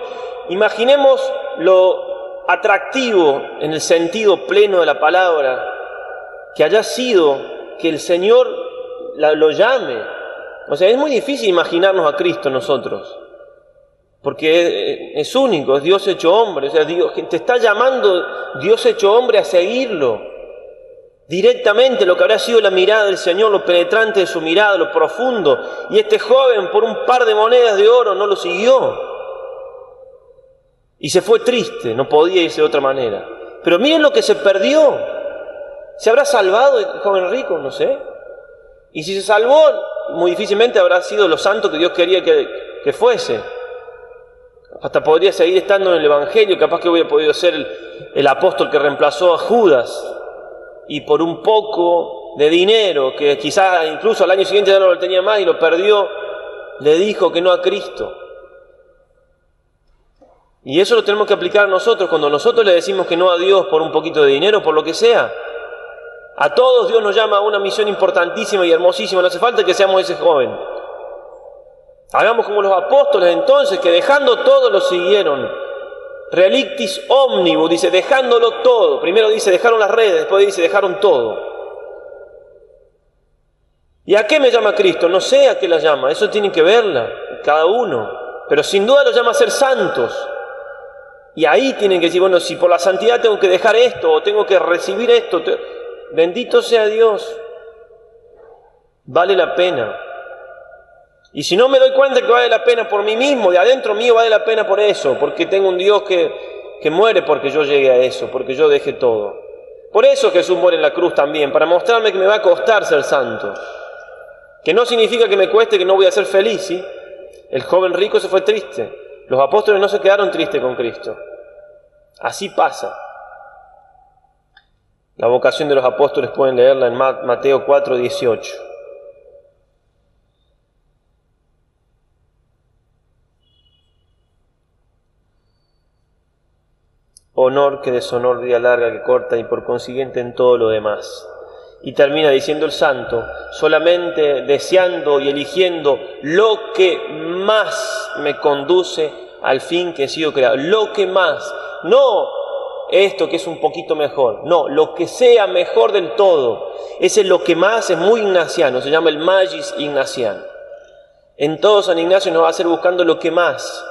Imaginemos lo atractivo en el sentido pleno de la palabra que haya sido que el Señor lo llame. O sea, es muy difícil imaginarnos a Cristo nosotros, porque es único, es Dios hecho hombre. O sea, Dios te está llamando, Dios hecho hombre, a seguirlo directamente, lo que habrá sido la mirada del Señor, lo penetrante de su mirada, lo profundo. Y este joven, por un par de monedas de oro, no lo siguió. Y se fue triste, no podía irse de otra manera. Pero miren lo que se perdió. ¿Se habrá salvado el joven rico? No sé. Y si se salvó, muy difícilmente habrá sido lo santo que Dios quería que fuese. Hasta podría seguir estando en el Evangelio, capaz que hubiera podido ser el apóstol que reemplazó a Judas. Y por un poco de dinero, que quizás incluso al año siguiente ya no lo tenía más y lo perdió, le dijo que no a Cristo. Y eso lo tenemos que aplicar nosotros cuando nosotros le decimos que no a Dios por un poquito de dinero, por lo que sea. A todos Dios nos llama a una misión importantísima y hermosísima. No hace falta que seamos ese joven. Hagamos como los apóstoles entonces, que dejando todo lo siguieron. Relictis omnibus, dice, dejándolo todo. Primero dice, dejaron las redes, después dice, dejaron todo. ¿Y a qué me llama Cristo? No sé a qué la llama, eso tienen que verla, cada uno. Pero sin duda los llama a ser santos. Y ahí tienen que decir, bueno, si por la santidad tengo que dejar esto, o tengo que recibir esto, bendito sea Dios. Vale la pena. Y si no me doy cuenta que vale la pena por mí mismo, de adentro mío vale la pena por eso, porque tengo un Dios que muere porque yo llegue a eso, porque yo deje todo. Por eso Jesús muere en la cruz también, para mostrarme que me va a costar ser santo. Que no significa que me cueste, que no voy a ser feliz, ¿sí? El joven rico se fue triste. Los apóstoles no se quedaron tristes con Cristo. Así pasa. La vocación de los apóstoles pueden leerla en Mateo 4:18. Honor que deshonor, vida larga que corta, y por consiguiente en todo lo demás. Y termina diciendo el santo, solamente deseando y eligiendo lo que más me conduce al fin que he sido creado. Lo que más, no esto que es un poquito mejor, no, lo que sea mejor del todo. Ese lo que más es muy ignaciano, se llama el magis ignaciano. En todo San Ignacio nos va a hacer buscando lo que más.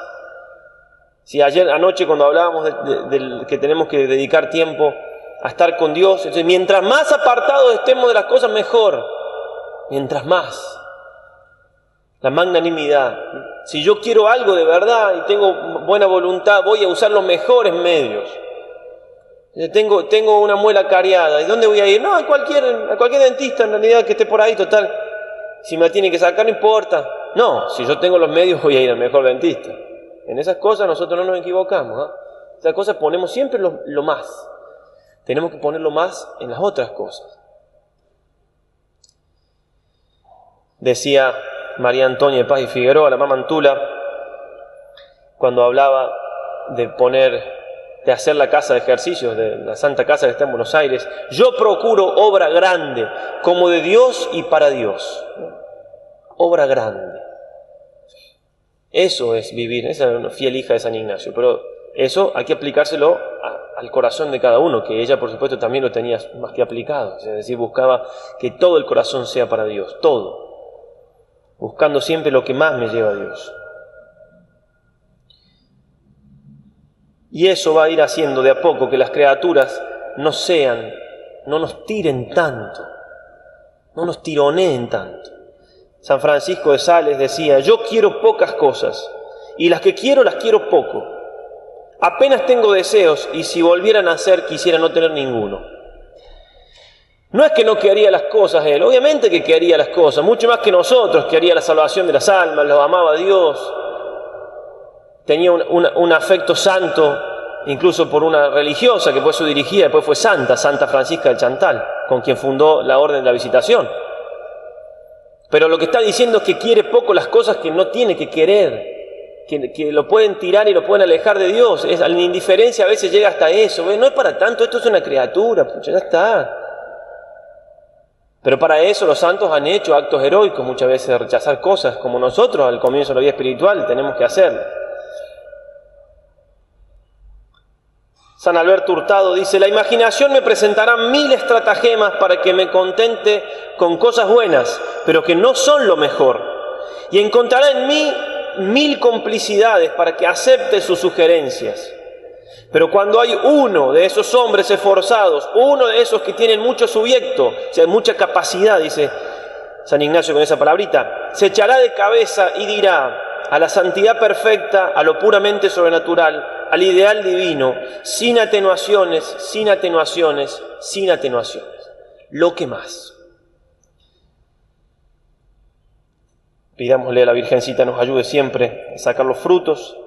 Si anoche cuando hablábamos de que tenemos que dedicar tiempo a estar con Dios, entonces mientras más apartados estemos de las cosas, mejor. Mientras más. La magnanimidad. Si yo quiero algo de verdad y tengo buena voluntad, voy a usar los mejores medios. Tengo una muela cariada. ¿Y dónde voy a ir? No, a cualquier dentista en realidad que esté por ahí, total. Si me la tiene que sacar, no importa. No, si yo tengo los medios voy a ir al mejor dentista. En esas cosas nosotros no nos equivocamos. Esas cosas ponemos siempre lo más. Tenemos que ponerlo más en las otras cosas. Decía María Antonia de Paz y Figueroa, la mamá Antula, cuando hablaba de hacer la casa de ejercicios, de la Santa Casa que está en Buenos Aires: yo procuro obra grande, como de Dios y para Dios. Obra grande. Eso es vivir. Esa es una fiel hija de San Ignacio, pero eso hay que aplicárselo al corazón de cada uno, que ella por supuesto también lo tenía más que aplicado. Es decir, buscaba que todo el corazón sea para Dios, todo. Buscando siempre lo que más me lleva a Dios. Y eso va a ir haciendo de a poco que las criaturas no nos tiren tanto, no nos tironeen tanto. San Francisco de Sales decía: yo quiero pocas cosas, y las que quiero las quiero poco. Apenas tengo deseos, y si volvieran a ser quisiera no tener ninguno. No es que no quería las cosas él, obviamente que quería las cosas, mucho más que nosotros, quería la salvación de las almas, lo amaba a Dios, tenía un afecto santo, incluso por una religiosa que fue su dirigida, después fue Santa Francisca del Chantal, con quien fundó la Orden de la Visitación. Pero lo que está diciendo es que quiere poco las cosas que no tiene que querer, que lo pueden tirar y lo pueden alejar de Dios. La indiferencia a veces llega hasta eso. No es para tanto, esto es una criatura, pucha, ya está. Pero para eso los santos han hecho actos heroicos, muchas veces de rechazar cosas, como nosotros al comienzo de la vida espiritual tenemos que hacerlo. San Alberto Hurtado dice: la imaginación me presentará 1000 estratagemas para que me contente con cosas buenas, pero que no son lo mejor, y encontrará en mí 1000 complicidades para que acepte sus sugerencias. Pero cuando hay uno de esos hombres esforzados, uno de esos que tienen mucho subiecto, o sea, mucha capacidad, dice San Ignacio con esa palabrita, se echará de cabeza y dirá: a la santidad perfecta, a lo puramente sobrenatural, al ideal divino, sin atenuaciones, sin atenuaciones, sin atenuaciones. Lo que más. Pidámosle a la Virgencita nos ayude siempre a sacar los frutos